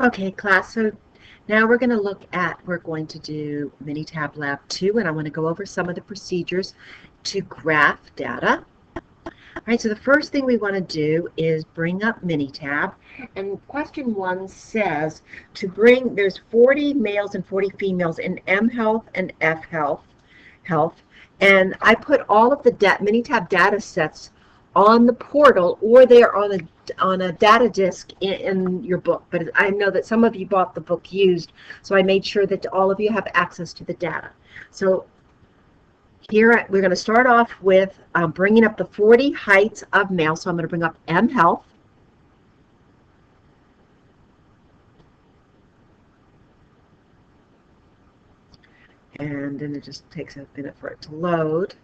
Okay, class, so now we're going to do Minitab Lab 2, and I want to go over some of the procedures to graph data. All right, so the first thing we want to do is bring up Minitab, and question 1 says there's 40 males and 40 females in M Health and F Health, and I put all of the Minitab data sets on the portal, or they're on a data disk in your book. But I know that some of you bought the book used, so I made sure that all of you have access to the data. So here we're going to start off with bringing up the 40 heights of males. So I'm going to bring up M Health. And then it just takes a minute for it to load.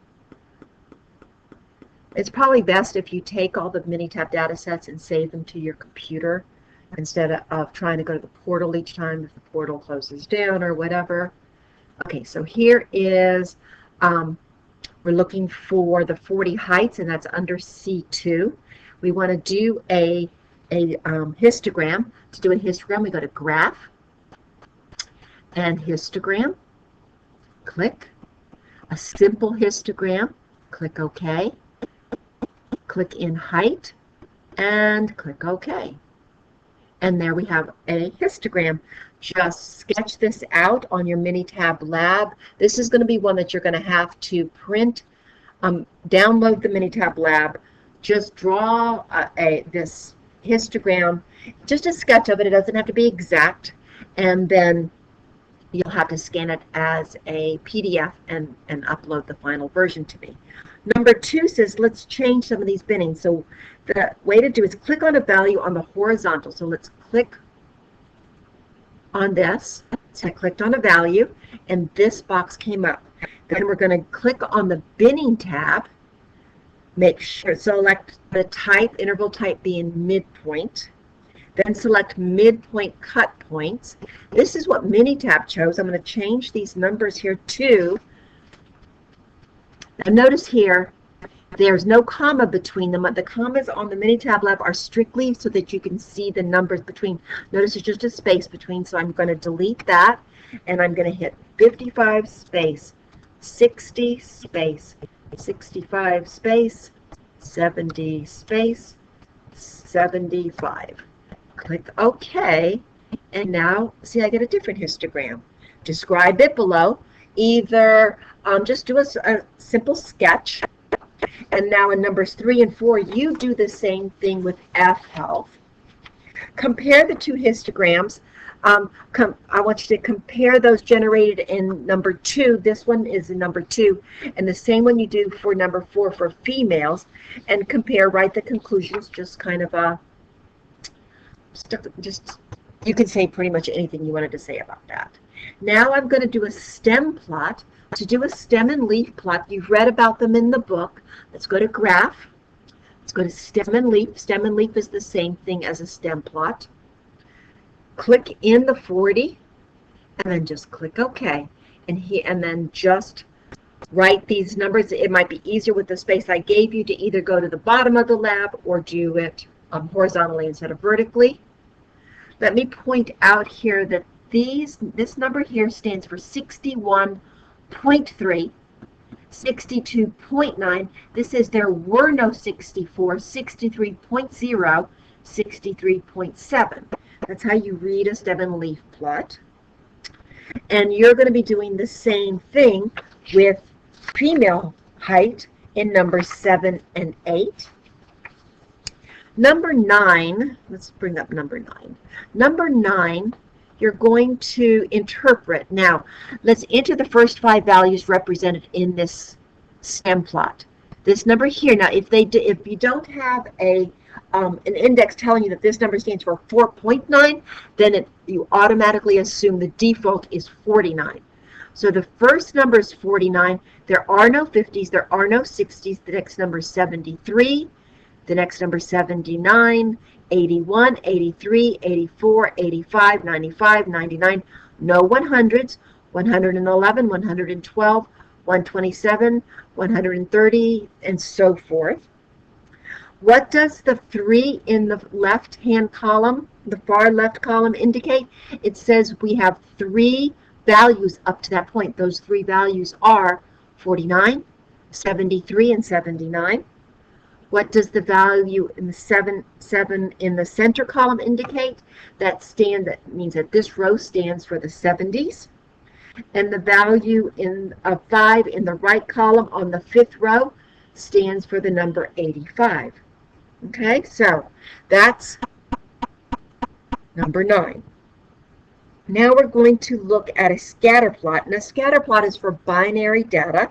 It's probably best if you take all the Minitab data sets and save them to your computer instead of trying to go to the portal each time if the portal closes down or whatever. Okay, so here is, we're looking for the 40 heights, and that's under C2. We want to do a histogram. To do a histogram, we go to Graph and Histogram. Click. A simple histogram. Click OK. Click in height and click OK. And there we have a histogram. Just sketch this out on your Minitab Lab. This is going to be one that you're going to have to print, download the Minitab Lab. Just draw this histogram, just a sketch of it. It doesn't have to be exact. And then you'll have to scan it as a PDF and upload the final version to me. Number 2 says let's change some of these binnings. So the way to do is click on a value on the horizontal. So let's click on this. So I clicked on a value, and this box came up. Then we're going to click on the binning tab. Make sure, select the type, interval type being midpoint. Then select midpoint cut points. This is what Minitab chose. I'm going to change these numbers here too. Now notice here, there's no comma between them. The commas on the Minitab Lab are strictly so that you can see the numbers between. Notice there's just a space between, so I'm going to delete that, and I'm going to hit 55 space, 60 space, 65 space, 70 space, 75. Click OK, and now see I get a different histogram. Describe it below. Either just do a simple sketch, and now in numbers 3 and 4 you do the same thing with F Health. Compare the two histograms. I want you to compare those generated in number 2. This one is in number 2, and the same one you do for number 4 for females, and compare, write the conclusions, just kind of you can say pretty much anything you wanted to say about that. Now I'm going to do a stem plot. To do a stem and leaf plot, you've read about them in the book. Let's go to Graph. Let's go to Stem and Leaf. Stem and leaf is the same thing as a stem plot. Click in the 40, and then just click OK. And then just write these numbers. It might be easier with the space I gave you to either go to the bottom of the lab or do it horizontally instead of vertically. Let me point out here that this number here stands for 61.3, 62.9. This is there were no 64, 63.0, 63.7. That's how you read a stem and leaf plot. And you're going to be doing the same thing with female height in numbers 7 and 8. Number 9, let's bring up number 9. Number 9, you're going to interpret. Now, let's enter the first 5 values represented in this stem plot. This number here, now if you don't have an index telling you that this number stands for 4.9, then you automatically assume the default is 49. So the first number is 49. There are no 50s, there are no 60s. The next number is 73. The next number is 79, 81, 83, 84, 85, 95, 99. No 100s, 111, 112, 127, 130, and so forth. What does the 3 in the left-hand column, the far left column, indicate? It says we have 3 values up to that point. Those 3 values are 49, 73, and 79. What does the value in the 7 in the center column indicate? That means that this row stands for the 70s. And the value of 5 in the right column on the 5th row stands for the number 85. Okay, so that's number 9. Now we're going to look at a scatter plot. And a scatter plot is for binary data.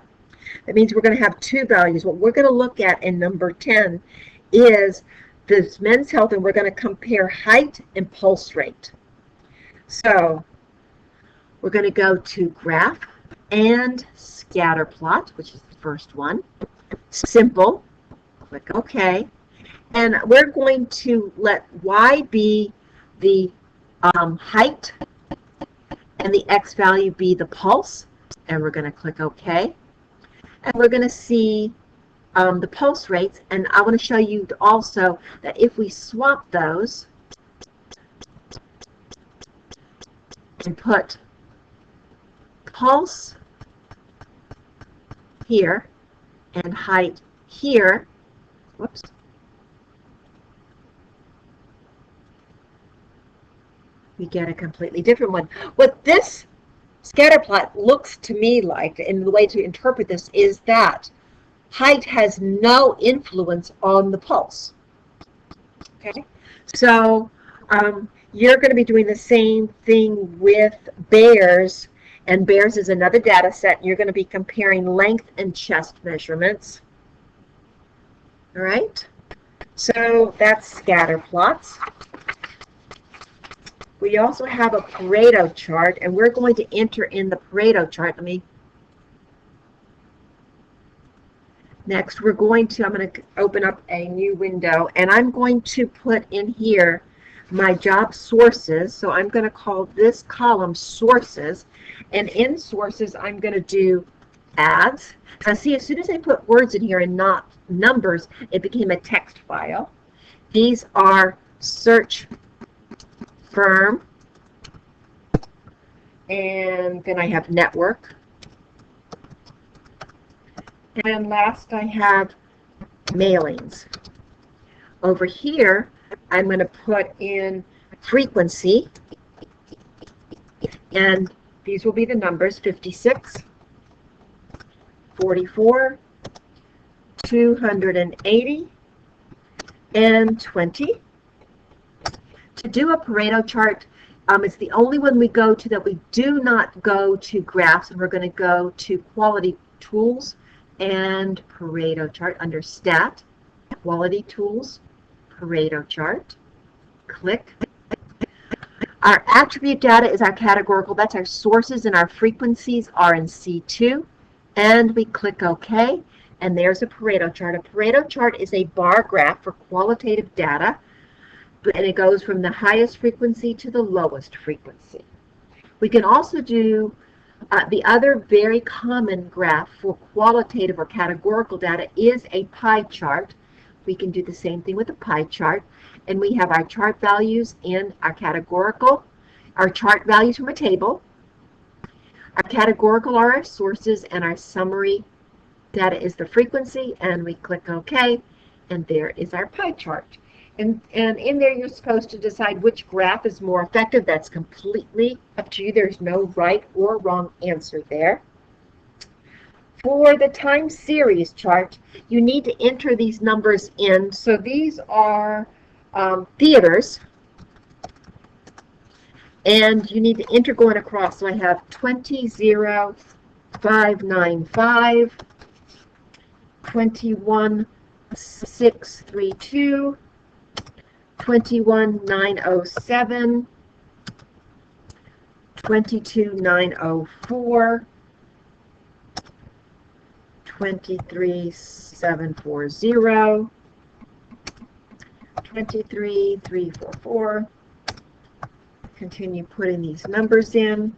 That means we're going to have 2 values. What we're going to look at in number 10 is this men's health, and we're going to compare height and pulse rate. So we're going to go to graph and scatter plot, which is the first one. Simple. Click OK. And we're going to let y be the height and the x value be the pulse. And we're going to click OK. And we're going to see the pulse rates. And I want to show you also that if we swap those and put pulse here and height here, whoops, we get a completely different one. What this scatter plot looks to me like, and the way to interpret this, is that height has no influence on the pulse. Okay, so you're going to be doing the same thing with bears, and bears is another data set. You're going to be comparing length and chest measurements. All right, so that's scatter plots. We also have a Pareto chart, and we're going to enter in the Pareto chart. Next, I'm going to open up a new window, and I'm going to put in here my job sources. So I'm going to call this column sources, and in sources, I'm going to do ads. Now see, as soon as I put words in here and not numbers, it became a text file. These are search firm, and then I have network, and last I have mailings. Over here I'm going to put in frequency, and these will be the numbers: 56, 44, 280, and 20. To do a Pareto chart, it's the only one we go to that we do not go to graphs, and we're going to go to quality tools and Pareto chart under stat, quality tools, Pareto chart. Click. Our attribute data is our categorical. That's our sources, and our frequencies are in C2. And we click OK, and there's a Pareto chart. A Pareto chart is a bar graph for qualitative data, and it goes from the highest frequency to the lowest frequency. We can also do the other very common graph for qualitative or categorical data is a pie chart. We can do the same thing with a pie chart, and we have our chart values and our categorical, our chart values from a table. Our categorical are our sources, and our summary data is the frequency, and we click OK, and there is our pie chart. And in there, you're supposed to decide which graph is more effective. That's completely up to you. There's no right or wrong answer there. For the time series chart, you need to enter these numbers in. So these are theaters, and you need to enter going across. So I have 20595, 21632, 21907, 22904, 23740, 23344. Continue putting these numbers in.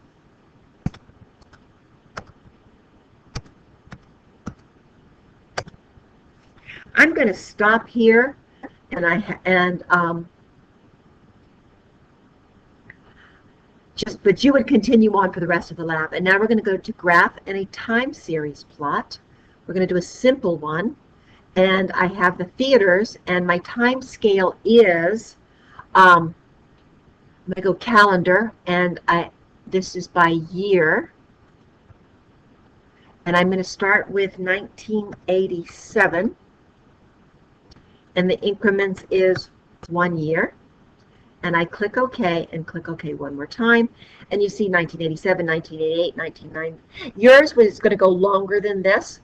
I'm going to stop here But you would continue on for the rest of the lab. And now we're going to go to graph and a time series plot. We're going to do a simple one. And I have the theaters, and my time scale is, I'm going to go calendar, and this is by year. And I'm going to start with 1987. And the increments is 1 year. And I click OK and click OK one more time. And you see 1987, 1988, 1990. Yours was going to go longer than this,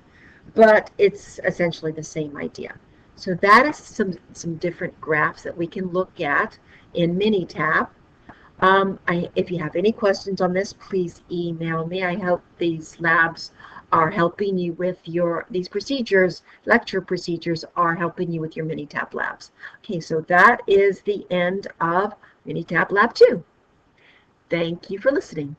but it's essentially the same idea. So that is some different graphs that we can look at in Minitab. If you have any questions on this, please email me. I hope these labs are helping you with these procedures, lecture procedures are helping you with your Minitab labs. Okay, so that is the end of Minitab Lab 2. Thank you for listening.